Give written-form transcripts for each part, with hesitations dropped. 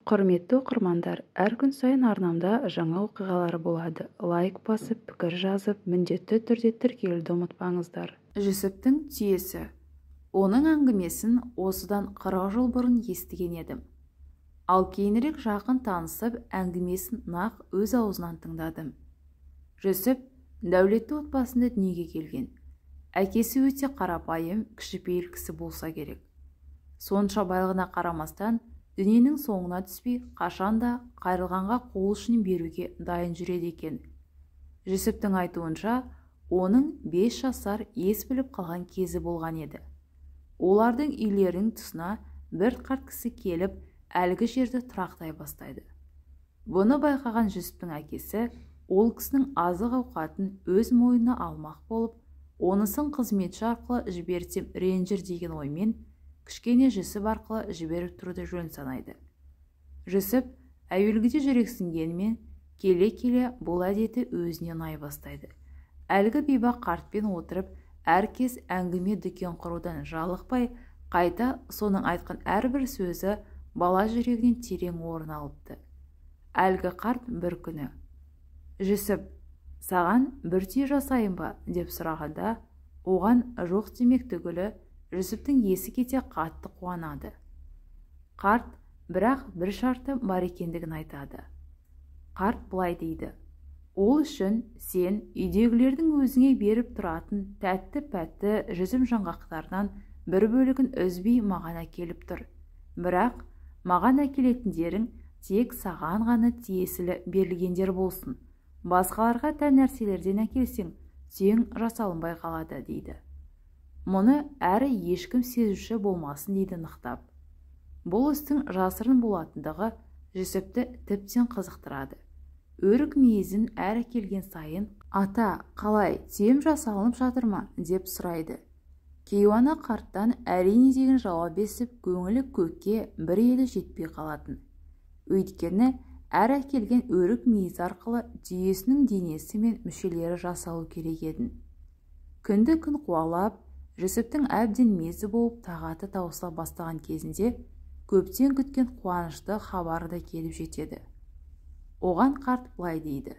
Құрметті оқырмандар, әр күн сайын арнамда жаңа оқиғалар болады. Лайк басып, пікір жазып, міндетті түрде тіркелуді ұмытпаңыздар. Жүсіптің түйесі. Оның әңгімесін осыдан 40 жыл бұрын естіген едім. Ал кейінірек жақын танысып, әңгімесін нақ өз аузынан тыңдадым. Жүсіп дәулетті отбасында дүниеге келген. Әкесі өте қарапайым, кішіпейіл кісі болса керек. Сонша байлығына қарамастан, дүниенің соңына түспей, қашанда қайрылғанға қол ұшын беруге дайын жүреді екен. Жүсіптің айтуынша, оның 5 жасар ес біліп қалған кезі болған еді. Олардың үйлерінің тұсына бір қарт кісі келіп, әлгі жерді тұрақтай бастайды. Бұны байқаған Жүсіптің әкесі, ол кісінің азық ауқатын өз мойнына алмақ болып, онысын қызметші арқылы жіберсем ренжір деген оймен, кішкене Жүсіп арқылы жіберіп тұруды жөн санайды. Жүсіп әуелгіде жүрексінгенмен, келе-келе бұл әдеті өзіне ұнай бастайды. Әлгі бейбақ қартпен отырып, әркез әңгіме дүкен құрудан жалықпай, қайта соның айтқан әрбір сөзі бала жүрегінен терең орын алыпты. Әлгі қарт бір күні: «Жүсіп, саған бір түйе жасайын ба?» деп сұрағанда, оған жоқ демек түгілі Жүсіптің есі кете қатты қуанады. Қарт бірақ бір шарты бар екендігін айтады. Қарт былай дейді: «Ол үшін сен үйдегілердің өзіңе беріп тұратын тәтті-пәтті жүзім жаңғақтарынан бір бөлігін үзбей маған әкеліп тұр. Бірақ маған әкелетіндерің тек саған ғана тиесілі берілгендер болсын. Басқаларға тән нәрселерден әкелсең, тең жасалынбай қалады» дейді. Мұны әрі ешкім сезуші болмасын дейді нықтап. Бұл істің жасырын болатындығы Жүсіпті тіптен қызықтырады. Өрік мейізін әрі келген сайын: «Ата, қалай, тем жасалынып жатыр ма?» деп сұрайды. Кейуана қарттан әрине деген жауап естіп, көңілі көкке бір елі жетпей қалатын. Өйткені әр әкелген өрік мейіз арқылы түйесінің денесі мен мүшелері жасалу керек еді. Күнді күн қуалап, Жүсіптің әбден мезі болып тағаты таусыла бастаған кезінде, көптен күткен қуанышты хабары да келіп жетеді. Оған қарт былай дейді: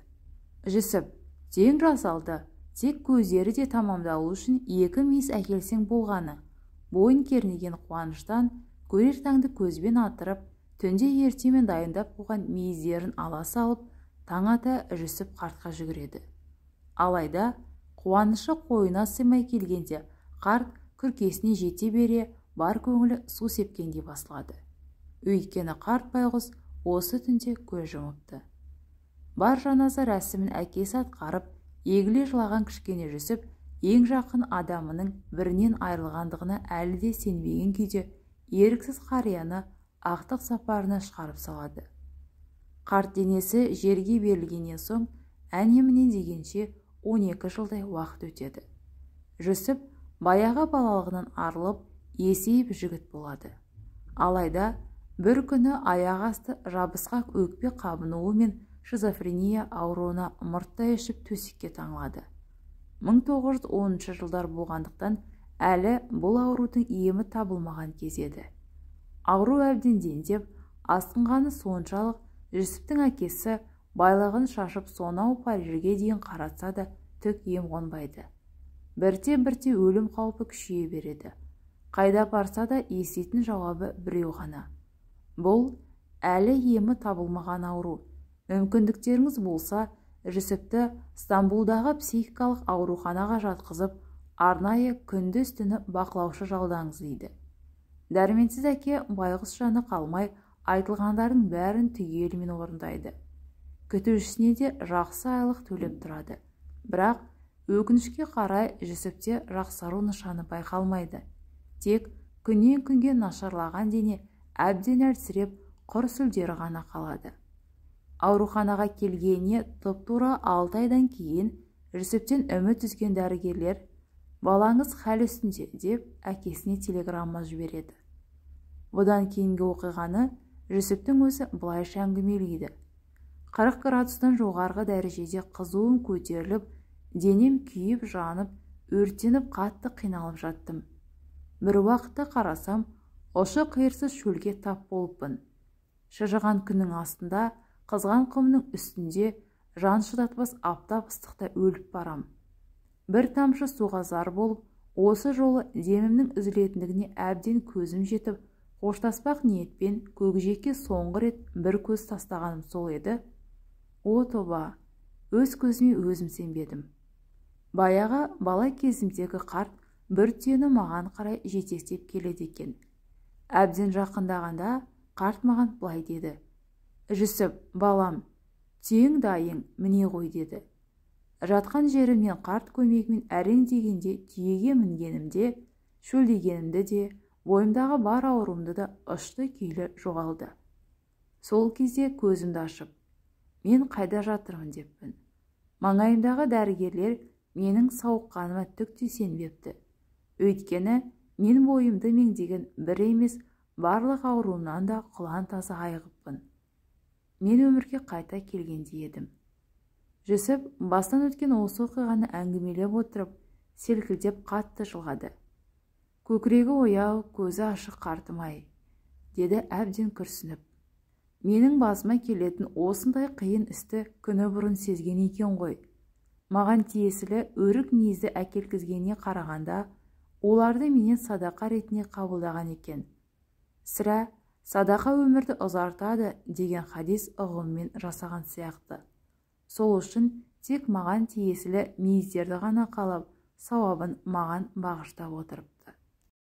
«Жүсіп, тең жасалды, тек көздері де тамамдалу үшін 2 мейіз әкелсең болғаны». Бойын кернеген қуаныштан көрер таңды көзбен атырып, түнде ертемен дайындап қойған мейіздерін ала салып, таң ата Жүсіп қартқа жүгіреді. Алайда қуанышы қойына сыймай келгенде, қарт күркесіне жете бере, бар көңілі су сепкендей басылады. Өйткені қарт байғұс осы түнде көз жұмыпты. Бар жаназа рәсімін әкесі атқарып, егіле жылаған кішкене Жүсіп ең жақын адамының бірінен айырылғандығына әлі де сенбеген күйде еріксіз қарияны ақтық сапарына шығарып салады. Қарт денесі жерге берілгеннен соң, әне-міне дегенше 12 жылдай уақыт өтеді. Жүсіп баяғы балалығынан арылып, есейіп жігіт болады. Алайда бір күні аяқ асты жабысқақ өкпе қабынуы мен шизофрения ауруына мұрттай ішіп төсекке таңылады. 1910 жылдар болғандықтан әлі бұл аурудың емі табылмаған кез еді. Ауру әбден дендеп, асқынғаны соншалық, Жүсіптің әкесі байлығын шашып сонау Парижге дейін қаратса да түк ем қонбайды. Бірте-бірте өлім қаупі күшейе береді. Қайда барса да еститін жауабы біреу ғана: «Бұл әлі емі табылмаған ауру. Мүмкіндіктеріңіз болса, Жүсіпті Стамбулдағы психикалық ауруханаға жатқызып, арнайы күндіз-түні бақылаушы жалдаңыз» дейді. Дәрменсіз әке байғұс жаны қалмай, айтылғандардың бәрін түгелімен орындайды. Күтушісіне де жақсы айлық төлеп тұрады. Бірақ өкінішке қарай Жүсіпте жақсару нышаны байқалмайды. Тек күннен күнге нашарлаған дене әбден әлсіреп, құр сүлдері ғана қалады. Ауруханаға келгеніне тұп-тура 6 айдан кейін Жүсіптен үміт үзген дәрігерлер: «Балаңыз хәл үстінде» деп әкесіне телеграмма жібереді. Бұдан кейінгі оқиғаны Жүсіптің өзі былайша әңгімелейді: «40 градустан жоғарғы дәрежеде қызуым көтеріліп, денем күйіп жанып, өртеніп қатты қиналып жаттым. Бір уақытта қарасам, ұшы қиырсыз шөлге тап болыппын. шыжыған күннің астында, қызған құмның үстінде жан шыдатпас аптап ыстықта өліп барам. Бір тамшы суға зар болып, осы жолы демімнің үзілетіндігіне әбден көзім жетіп, қоштаспақ ниетпен көкжиекке соңғы рет бір көз тастағаным сол еді. О тоба, өз көзіме өзім сенбедім. Баяғы бала кезімдегі қарт бір түйені маған қарай жетектеп келеді екен. Әбден жақындағанда қарт маған былай деді: «Жүсіп, балам, түйең дайын, міне ғой» деді. Жатқан жерімнен қарт көмегімен әрең дегенде түйеге мінгенімде, шөлдегенімді де, бойымдағы бар ауруымды да ұшты күйлі жоғалды. Сол кезде көзімді ашып, мен қайда жатырмын деппін. Маңайымдағы дәрігерлер менің сауыққаныма түк те сенбепті. Өйткені мен бойымды меңдеген бір емес, барлық ауруымнан да құлан таза айығыппын. Мен өмірге қайта келгендей едім. Жүсіп бастан өткен осы оқиғаны әңгімелеп отырып, селкілдеп қатты жылғады. «Көкірегі ояу, көзі ашық қартым-ай», деді әбден күрсініп. «Менің басыма келетін осындай қиын істі күні бұрын сезген екен ғой. Маған тиесілі өрік мейізді әкелгізгеніне қарағанда, оларды менен садақа ретіне қабылдаған екен. Сірә, садақа өмірді ұзартады деген хадис ұғымымен жасаған сияқты. Сол үшін тек маған тиесілі мейіздерді ғана қалап, сауабын маған бағыштап отырып.